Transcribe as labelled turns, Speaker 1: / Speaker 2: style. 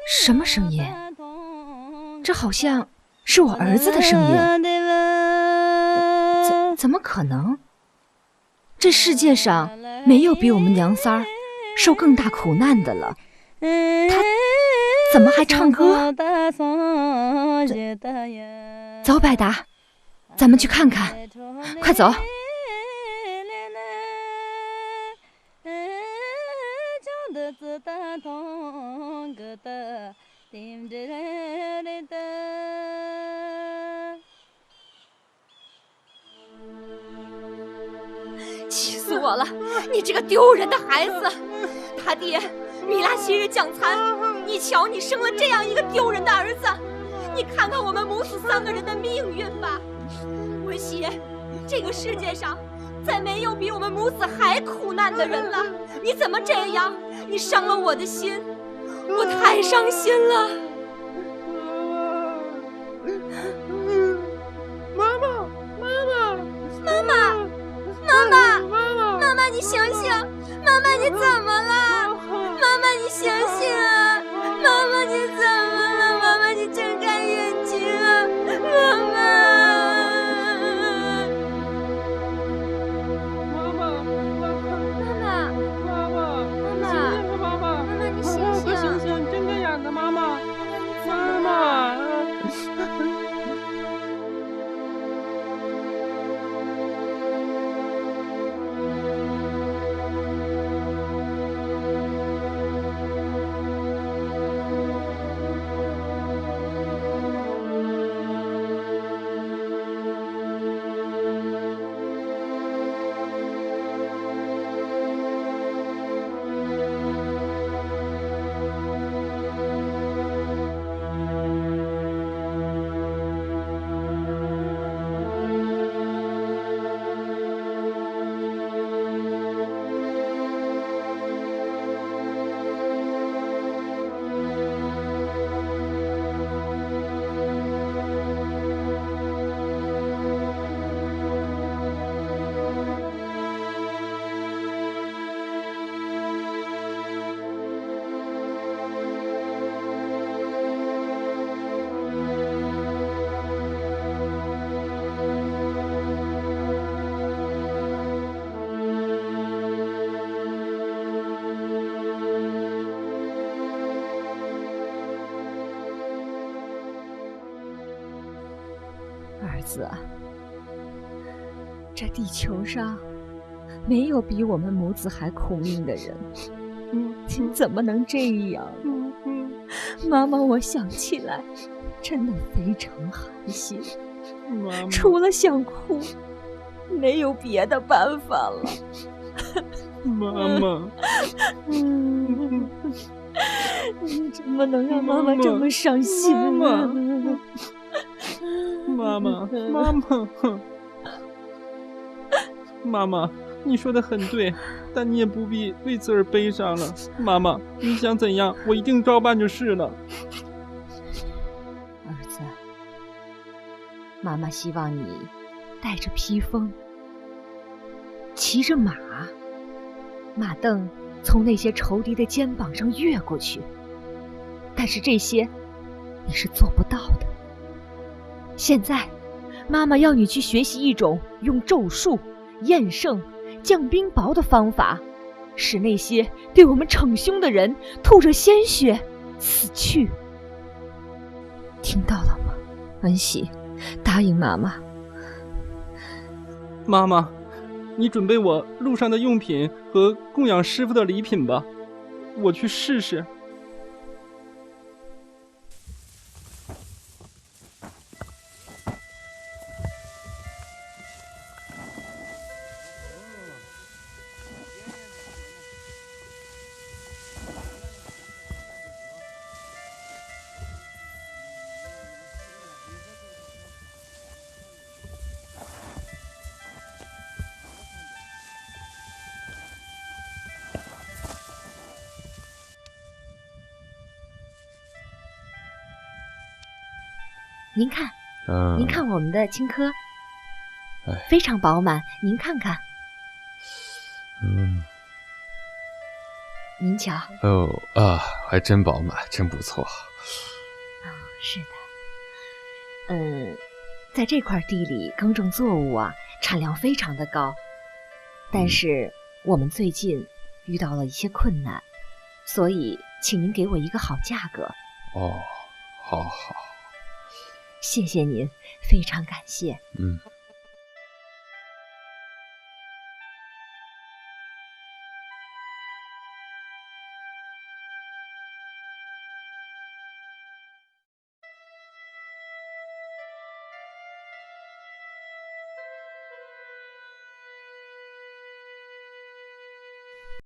Speaker 1: 什么声音？这好像是我儿子的声音。怎么可能？这世界上没有比我们娘仨儿受更大苦难的了。他怎么还唱歌？走，百达，咱们去看看，快走！
Speaker 2: 气死我了！你这个丢人的孩子！他爹米拉昔日将残，你瞧你生了这样一个丢人的儿子！你看看我们母子3个人的命运吧。文熙，这个世界上再没有比我们母子还苦难的人了。你怎么这样？你伤了我的心，我太伤心了。妈妈，你醒醒！妈妈，你怎么了？妈妈，你醒醒啊！妈妈，你怎么了？妈妈，你睁开眼睛啊！妈妈，你醒醒！
Speaker 3: 睁开眼的妈妈，妈妈。
Speaker 1: 儿子啊，这地球上没有比我们母子还苦命的人，你怎么能这样？妈妈，我想起来真的非常寒心，除了想哭，没有别的办法了。
Speaker 3: 妈妈，
Speaker 1: 你怎么能让妈妈这么伤心呢？
Speaker 3: 妈妈，妈妈，你说的很对，但你也不必为此而悲伤了。妈妈，你想怎样，我一定照办就是了。
Speaker 1: 儿子，妈妈希望你带着披风，骑着马，马镫从那些仇敌的肩膀上越过去。但是这些你是做不到的。现在妈妈要你去学习一种用咒术、验圣、降冰雹的方法，使那些对我们逞凶的人吐着鲜血死去。听到了吗，文喜？答应妈妈。
Speaker 3: 妈妈，你准备我路上的用品和供养师傅的礼品吧，我去试试。
Speaker 1: 您看，您看我们的青稞，非常饱满，您看看。您瞧。
Speaker 4: 还真饱满，真不错。
Speaker 1: 是的。在这块地里耕种作物啊，产量非常的高。但是我们最近遇到了一些困难，所以请您给我一个好价格。
Speaker 4: 好。
Speaker 1: 谢谢您，非常感谢。